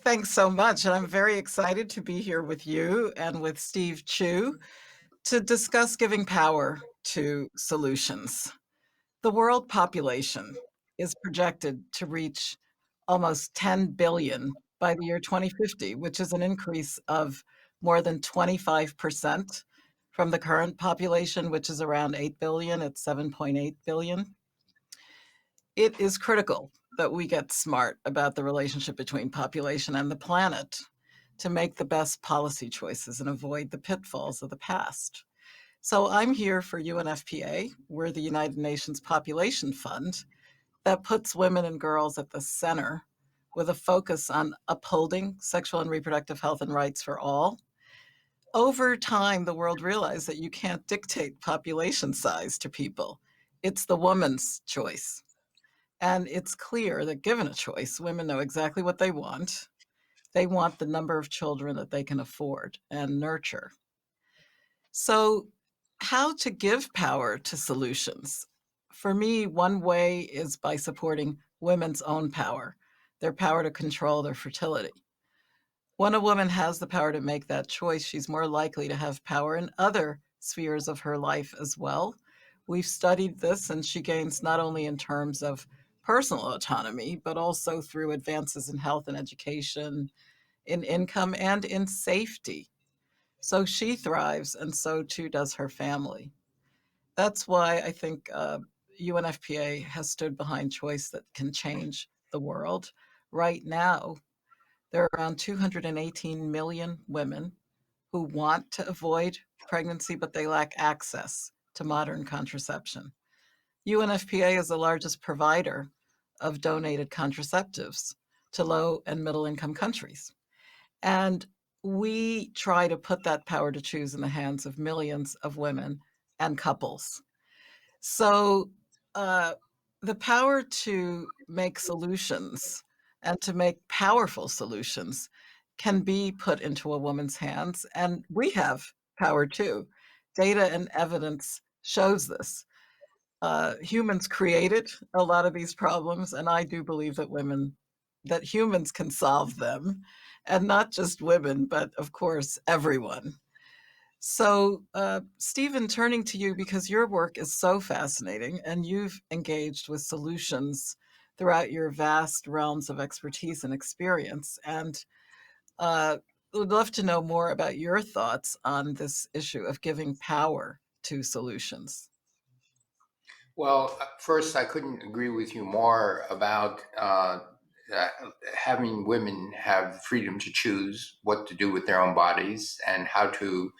Thanks so much. And I'm very excited to be here with you and with Steve Chu to discuss giving power to solutions. The world population is projected to reach almost 10 billion by the year 2050, which is an increase of more than 25% from the current population, which is around 8 billion. It's 7.8 billion. It is critical that we get smart about the relationship between population and the planet to make the best policy choices and avoid the pitfalls of the past. So I'm here for UNFPA. We're the United Nations Population Fund that puts women and girls at the center with a focus on upholding sexual and reproductive health and rights for all. Over time, the world realized that you can't dictate population size to people. It's the woman's choice. And it's clear that given a choice, women know exactly what they want. They want the number of children that they can afford and nurture. So, how to give power to solutions? For me, one way is by supporting women's own power, their power to control their fertility. When a woman has the power to make that choice, she's more likely to have power in other spheres of her life as well. We've studied this, and she gains not only in terms of personal autonomy, but also through advances in health and education, in income, and in safety. So she thrives, and so too does her family. That's why I think UNFPA has stood behind choice that can change the world. Right now, there are around 218 million women who want to avoid pregnancy, but they lack access to modern contraception. UNFPA is the largest provider of donated contraceptives to low and middle income countries. And we try to put that power to choose in the hands of millions of women and couples. So, uh, the power to make solutions and to make powerful solutions can be put into a woman's hands, and we have power too. Data and evidence shows this. Humans created a lot of these problems, and I do believe that humans can solve them, and not just women, but of course, everyone. So, Stephen, turning to you because your work is so fascinating and you've engaged with solutions throughout your vast realms of expertise and experience. And would love to know more about your thoughts on this issue of giving power to solutions. Well, first, I couldn't agree with you more about uh, having women have freedom to choose what to do with their own bodies and how to,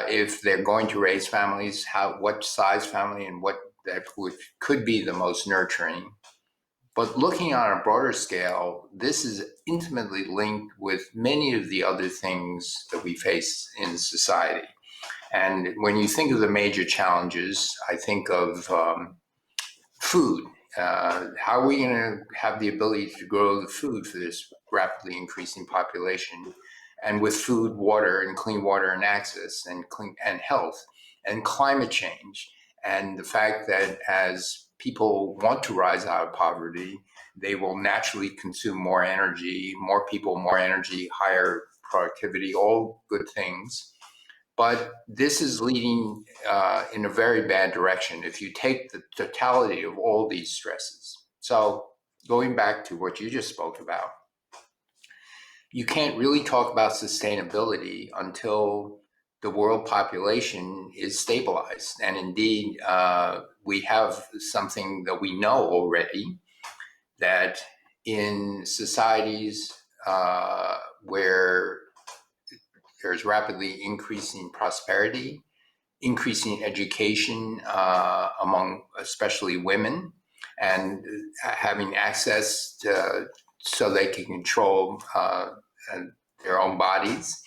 if they're going to raise families, what size family and what could be the most nurturing. But looking on a broader scale, this is intimately linked with many of the other things that we face in society. And when you think of the major challenges, I think of food. How are we going to have the ability to grow the food for this rapidly increasing population? And with food, water, and clean water and access, and clean and health, and climate change, and the fact that as people want to rise out of poverty, they will naturally consume more energy, more people, more energy, higher productivity, all good things. But this is leading in a very bad direction if you take the totality of all these stresses. So, going back to what you just spoke about, you can't really talk about sustainability until the world population is stabilized. And indeed, we have something that we know already that in societies where there's rapidly increasing prosperity, increasing education among especially women, and having access to, so they can control their own bodies.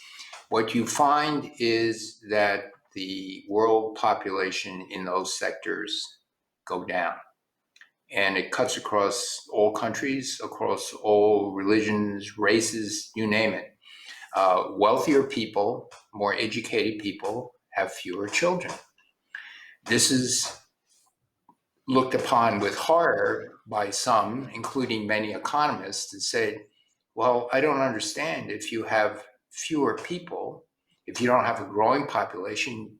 What you find is that the world population in those sectors go down. And it cuts across all countries, across all religions, races, you name it. Wealthier people, more educated people have fewer children. This is looked upon with horror by some, including many economists, that said, Well, I don't understand. If you have fewer people, if you don't have a growing population,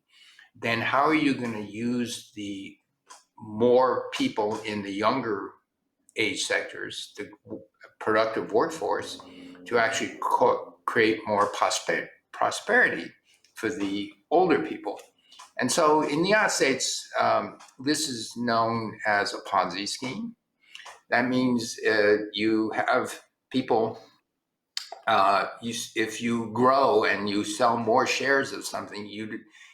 then how are you going to use the more people in the younger age sectors, the productive workforce, to actually create more prosperity for the older people? And so in the United States, this is known as a Ponzi scheme. That means you have people, if you grow and you sell more shares of something,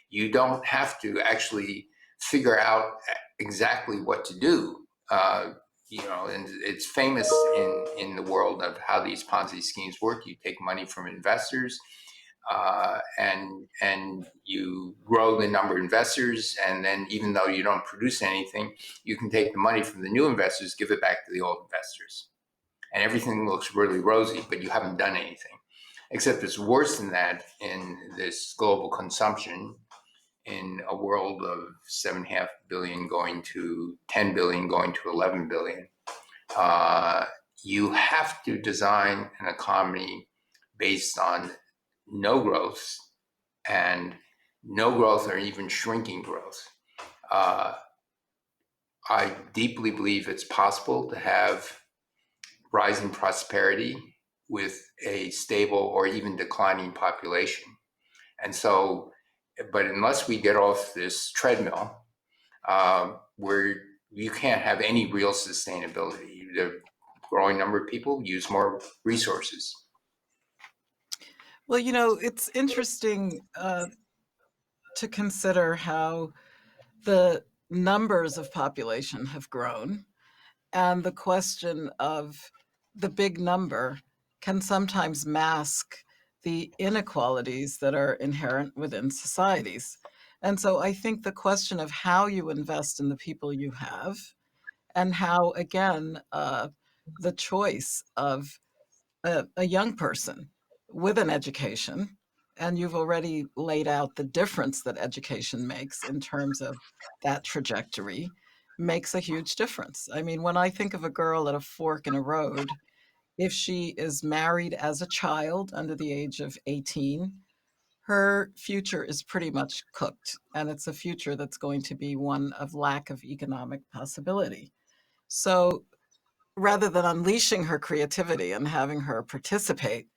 you don't have to actually figure out exactly what to do. And it's famous in the world of how these Ponzi schemes work. You take money from investors, and you grow the number of investors, and then even though you don't produce anything, you can take the money from the new investors, give it back to the old investors, and everything looks really rosy, but you haven't done anything. Except it's worse than that in this global consumption, in a world of 7.5 billion going to 10 billion, going to 11 billion. Uh, you have to design an economy based on no growth, and no growth or even shrinking growth. Uh, I deeply believe it's possible to have rising prosperity with a stable or even declining population. And so, but unless we get off this treadmill, where you can't have any real sustainability, the growing number of people use more resources. Well, it's interesting to consider how the numbers of population have grown, and the question of the big number can sometimes mask the inequalities that are inherent within societies. And so I think the question of how you invest in the people you have, and how, again, the choice of a young person with an education, and you've already laid out the difference that education makes in terms of that trajectory, makes a huge difference. I mean, when I think of a girl at a fork in a road, if she is married as a child under the age of 18, her future is pretty much cooked, and it's a future that's going to be one of lack of economic possibility. So rather than unleashing her creativity and having her participate,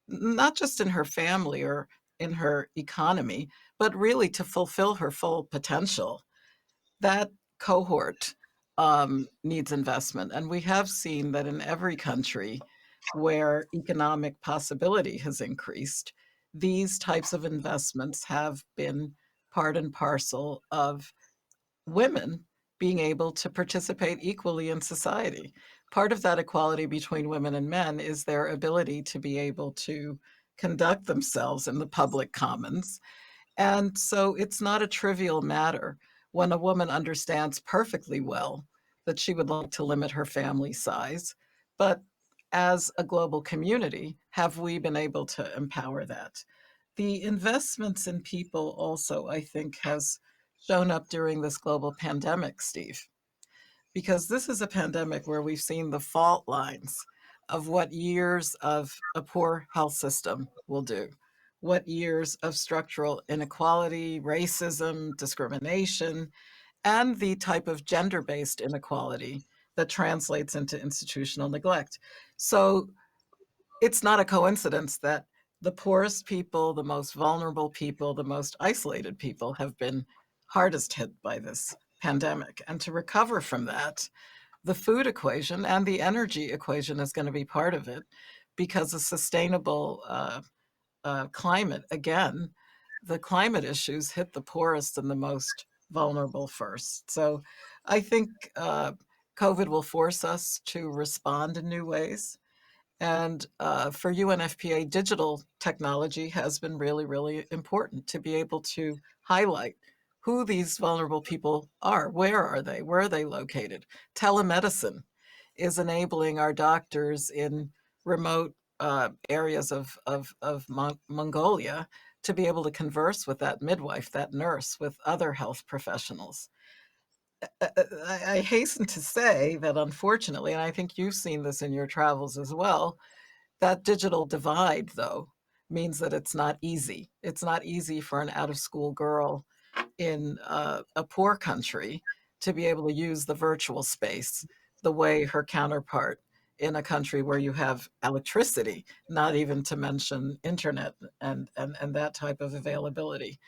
not just in her family or in her economy, but really to fulfill her full potential, that cohort needs investment. And we have seen that in every country where economic possibility has increased, these types of investments have been part and parcel of women being able to participate equally in society. Part of that equality between women and men is their ability to be able to conduct themselves in the public commons. And so it's not a trivial matter when a woman understands perfectly well that she would like to limit her family size. But as a global community, have we been able to empower that? The investments in people also, I think, has shown up during this global pandemic, Steve, because this is a pandemic where we've seen the fault lines of what years of a poor health system will do, what years of structural inequality, racism, discrimination, and the type of gender based inequality that translates into institutional neglect. So it's not a coincidence that the poorest people, the most vulnerable people, the most isolated people have been hardest hit by this pandemic. And to recover from that, the food equation and the energy equation is going to be part of it, because a sustainable climate, again, the climate issues hit the poorest and the most vulnerable first. So I think COVID will force us to respond in new ways. And for UNFPA, digital technology has been really, really important to be able to highlight who these vulnerable people are. Where are they? Where are they located? Telemedicine is enabling our doctors in remote areas of Mongolia to be able to converse with that midwife, that nurse, with other health professionals. I hasten to say that unfortunately, and I think you've seen this in your travels as well, That digital divide, though, means that it's not easy. It's not easy for an out-of-school girl in a poor country to be able to use the virtual space the way her counterpart in a country where you have electricity, not even to mention internet and that type of availability.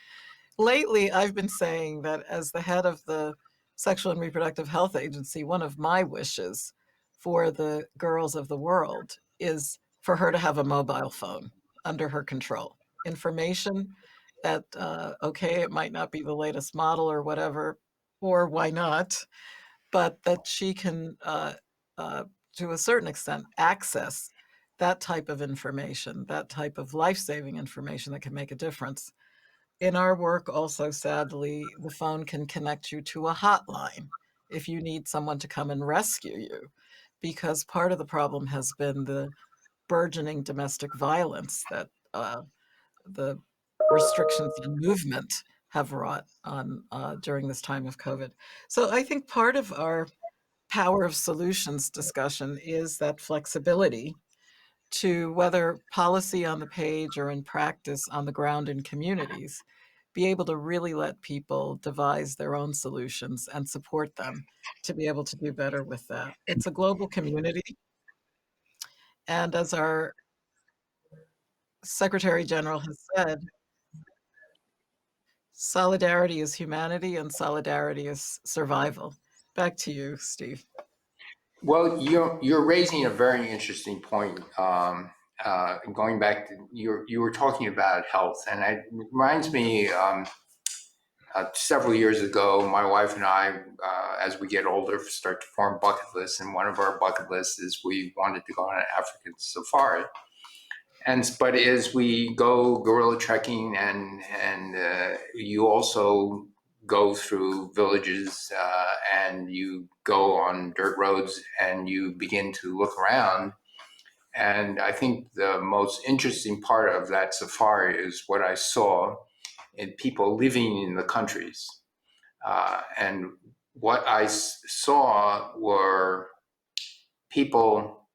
Lately, I've been saying that as the head of the Sexual and Reproductive Health Agency, one of my wishes for the girls of the world is for her to have a mobile phone under her control. Information that, okay, it might not be the latest model or whatever, or why not, but that she can, uh, to a certain extent, access that type of information, that type of life saving information that can make a difference. In our work, also, sadly, the phone can connect you to a hotline if you need someone to come and rescue you, because part of the problem has been the burgeoning domestic violence that the restrictions on movement have wrought on during this time of COVID. So I think part of our power of solutions discussion is that flexibility to, whether policy on the page or in practice on the ground in communities, be able to really let people devise their own solutions and support them to be able to do better with that. It's a global community. And as our Secretary General has said, solidarity is humanity and solidarity is survival. Back to you, Steve. Well, you're raising a very interesting point. Going back to you were talking about health, and it reminds me. Several years ago, my wife and I, as we get older, start to form bucket lists, and one of our bucket lists is we wanted to go on an African safari. But as we go gorilla trekking, and you also go through villages, and you go on dirt roads, and you begin to look around. And I think the most interesting part of that safari is what I saw in people living in the countries. And what I saw were people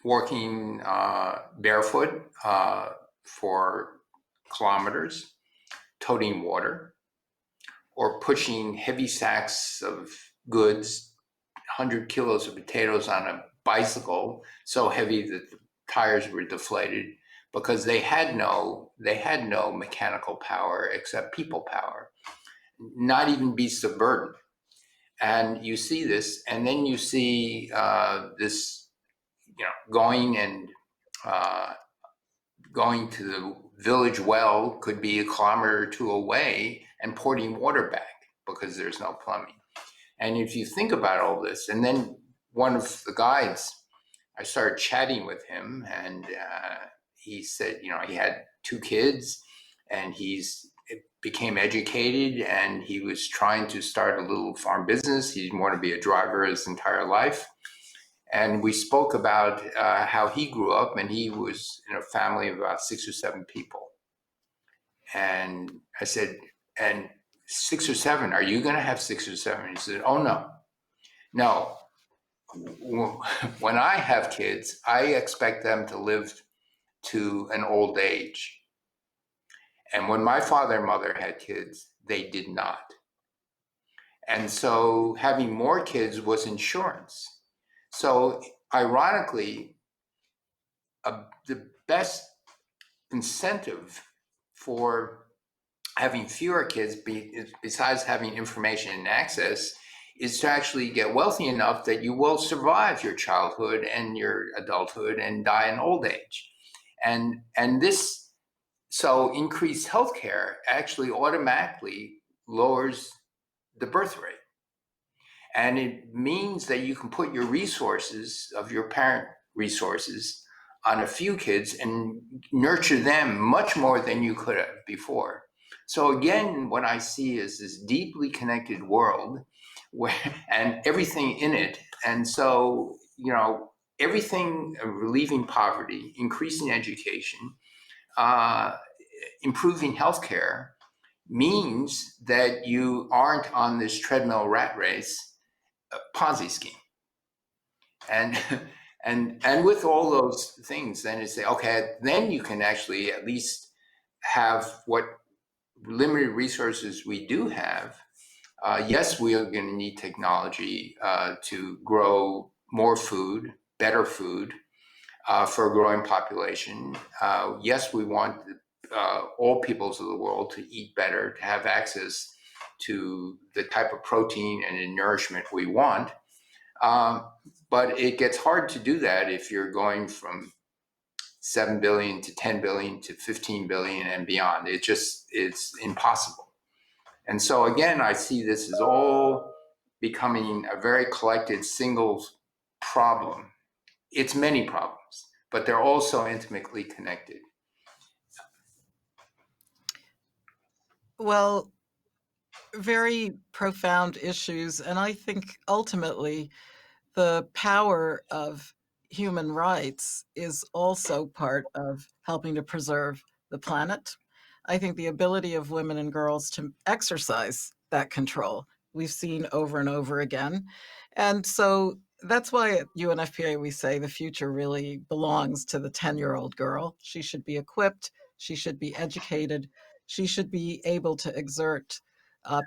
walking barefoot for kilometers, toting water, or pushing heavy sacks of goods, 100 kilos of potatoes on a bicycle, so heavy that the tires were deflated, because they had no mechanical power except people power, not even beasts of burden. And you see this, and then you see this, going and going to the village well could be a kilometer or two away and porting water back because there's no plumbing. And if you think about all this, and then one of the guides, I started chatting with him, and he said, he had 2 kids, and became educated, and he was trying to start a little farm business. He didn't want to be a driver his entire life. And we spoke about how he grew up, and he was in a family of about 6 or 7 people. And I said, and 6 or 7, are you going to have 6 or 7? He said, oh, no. When I have kids, I expect them to live to an old age. And when my father and mother had kids, they did not. And so having more kids was insurance. So ironically, the best incentive for having fewer kids, besides having information and access, is to actually get wealthy enough that you will survive your childhood and your adulthood and die in old age. And this, so increased healthcare actually automatically lowers the birth rate. And it means that you can put your resources of your parent resources on a few kids and nurture them much more than you could have before. So again, what I see is this deeply connected world where, and everything in it. And so, everything, relieving poverty, increasing education, improving healthcare, means that you aren't on this treadmill rat race Ponzi scheme. And And with all those things, then you say, okay, then you can actually at least have what limited resources we do have. Yes, we are going to need technology to grow more food, better food, for a growing population. Yes, we want all peoples of the world to eat better, to have access to the type of protein and nourishment we want. Um, but it gets hard to do that if you're going from 7 billion to 10 billion to 15 billion and beyond. It's impossible. And so again, I see this as all becoming a very collected single problem. It's many problems, but they're also intimately connected. Well, very profound issues. And I think ultimately the power of human rights is also part of helping to preserve the planet. I think the ability of women and girls to exercise that control, we've seen over and over again. And so that's why at UNFPA we say the future really belongs to the 10-year-old girl. She should be equipped, she should be educated, she should be able to exert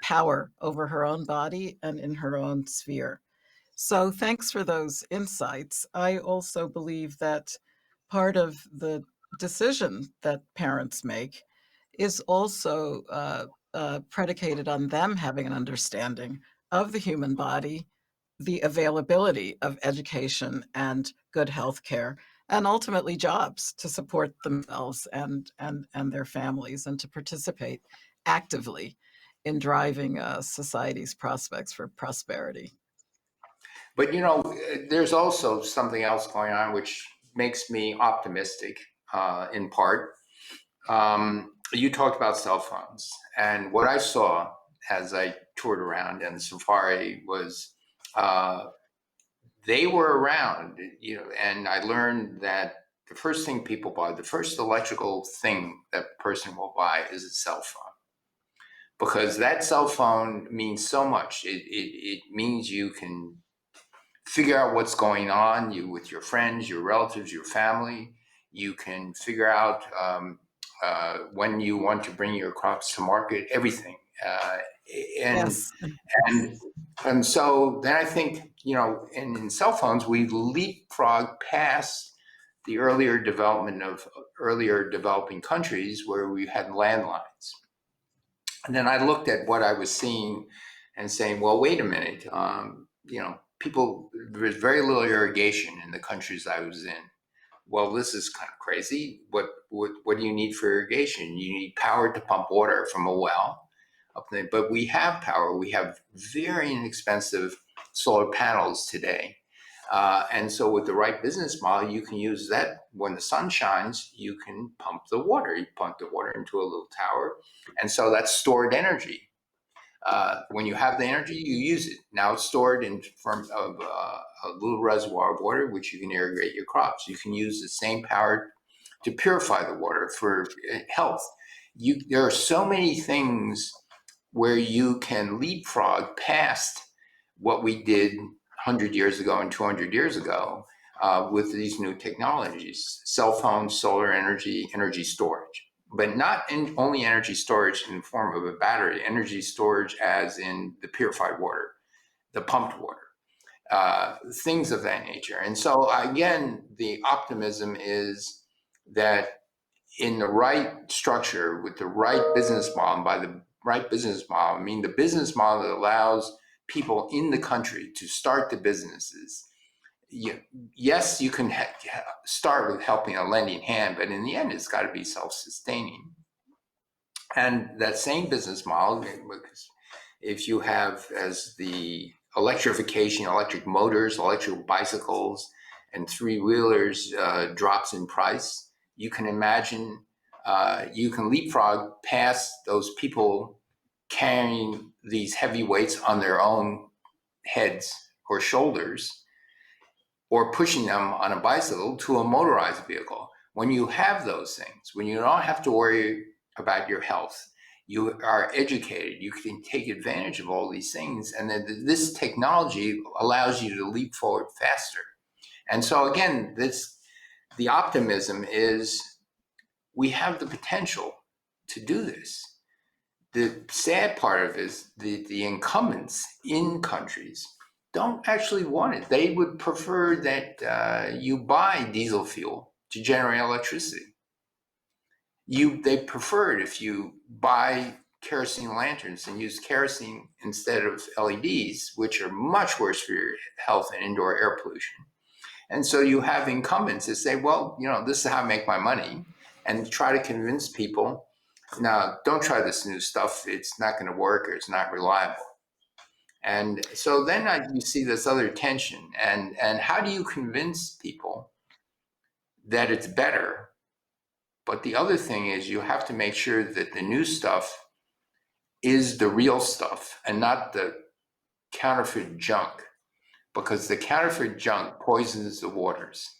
power over her own body and in her own sphere. So thanks for those insights. I also believe that part of the decision that parents make is also predicated on them having an understanding of the human body, the availability of education and good health care, and ultimately jobs to support themselves and their families and to participate actively in driving society's prospects for prosperity. But there's also something else going on which makes me optimistic in part. You talked about cell phones, and what I saw as I toured around in Safari was uh, they were around, and I learned that the first thing people buy, the first electrical thing that a person will buy is a cell phone. Because that cell phone means so much. It means you can figure out what's going on with your friends, your relatives, your family. You can figure out when you want to bring your crops to market, everything. And Yes. and and so then I think in cell phones we leapfrog past the earlier development of earlier developing countries where we had landlines. And then I looked at what I was seeing and saying, well, wait a minute. People, there was very little irrigation in the countries I was in. Well, this is kind of crazy. What do you need for irrigation? You need power to pump water from a well up there. But we have power. We have very inexpensive solar panels today. And so with the right business model, you can use that when the sun shines, you can pump the water. You pump the water into a little tower. And so that's stored energy. When you have the energy, you use it. Now it's stored in form of a little reservoir of water, which you can irrigate your crops. You can use the same power to purify the water for health. There are so many things where you can leapfrog past what we did 100 years ago and 200 years ago with these new technologies, cell phones, solar energy, energy storage. But not only energy storage in the form of a battery, energy storage as in the purified water, the pumped water, things of that nature. And so, again, the optimism is that in the right structure, with the right business model, and by the right business model, I mean the business model that allows people in the country to start the businesses. Yes, you can start with helping a lending hand, but in the end, it's got to be self-sustaining. And that same business model, because if you have as the electrification, electric motors, electric bicycles, and three-wheelers drops in price, you can imagine you can leapfrog past those people carrying these heavy weights on their own heads or shoulders or pushing them on a bicycle to a motorized vehicle. When you have those things, when you don't have to worry about your health, you are educated, you can take advantage of all these things, and then this technology allows you to leap forward faster. And so again, the optimism is we have the potential to do this. The sad part of it is the incumbents in countries don't actually want it. They would prefer that you buy diesel fuel to generate electricity. They prefer it if you buy kerosene lanterns and use kerosene instead of LEDs, which are much worse for your health and indoor air pollution. And so you have incumbents that say, well, this is how I make my money, and try to convince people, now, don't try this new stuff. It's not going to work, or it's not reliable. And so then you see this other tension. And how do you convince people that it's better? But the other thing is you have to make sure that the new stuff is the real stuff and not the counterfeit junk, because the counterfeit junk poisons the waters.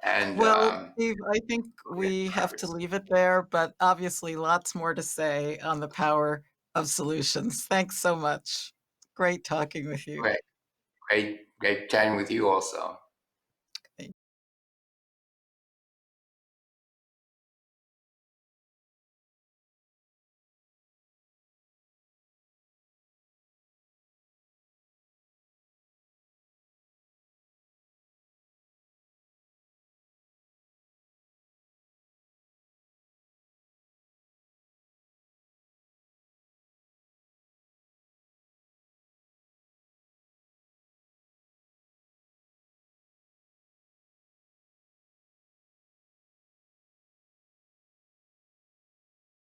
And Well, Steve, I think yeah, we have to progress. leave it there, but obviously lots more to say on the power of solutions. Thanks so much. Great talking with you. Great, great chatting with you also.